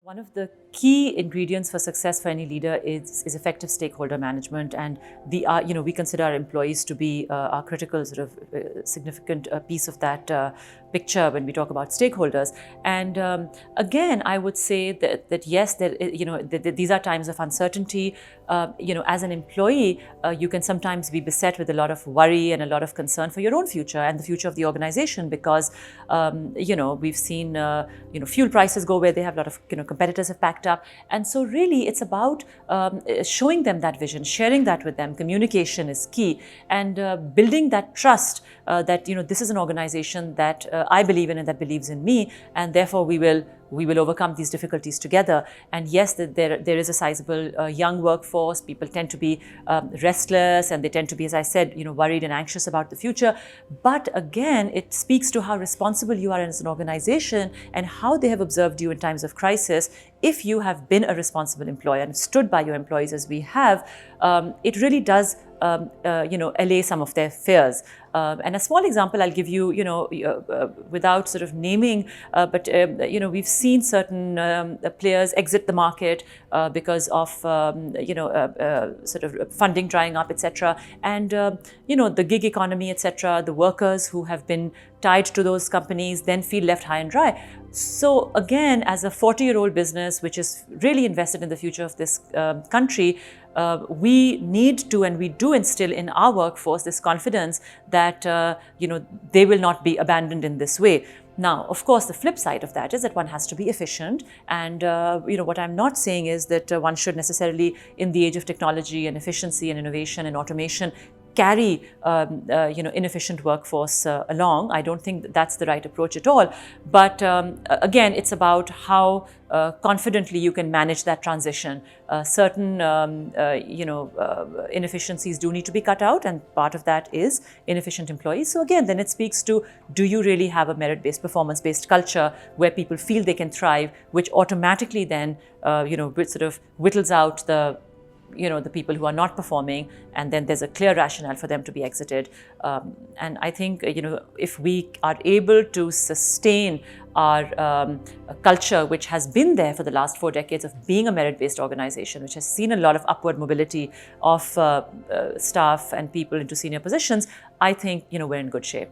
One of the key ingredients for success for any leader is effective stakeholder management, and we consider our employees to be our critical sort of significant piece of that picture when we talk about stakeholders. And again, I would say that yes, these are times of uncertainty. As an employee, you can sometimes be beset with a lot of worry and a lot of concern for your own future and the future of the organization, because we've seen fuel prices go where they have. A lot of competitors have packed up, and so really it's about showing them that vision, sharing that with them. Communication is key, and building that trust that this is an organization that I believe in and that believes in me, and therefore we will overcome these difficulties together. And yes, there is a sizable young workforce. People tend to be restless, and they tend to be, as I said, worried and anxious about the future. But again, it speaks to how responsible you are as an organization and how they have observed you in times of crisis. If you have been a responsible employer and stood by your employees as we have, it really does allay some of their fears. And a small example I'll give you, without sort of naming, but we've seen certain players exit the market because of sort of funding drying up, etc. And the gig economy, etc. The workers who have been tied to those companies then feel left high and dry. So again, as a 40-year-old business which is really invested in the future of this country, we need to, and we do instill in our workforce this confidence that they will not be abandoned in this way. Now, of course, the flip side of that is that one has to be efficient, and what I'm not saying is that one should necessarily, in the age of technology and efficiency and innovation and automation, carry inefficient workforce along. I don't think that's the right approach at all. But again, it's about how confidently you can manage that transition. Certain inefficiencies do need to be cut out, and part of that is inefficient employees. So again, then it speaks to, do you really have a merit-based, performance-based culture where people feel they can thrive, which automatically then sort of whittles out the people who are not performing, and then there's a clear rationale for them to be exited. And I think, if we are able to sustain our culture, which has been there for the last 4 decades of being a merit-based organization, which has seen a lot of upward mobility of staff and people into senior positions, I think, we're in good shape.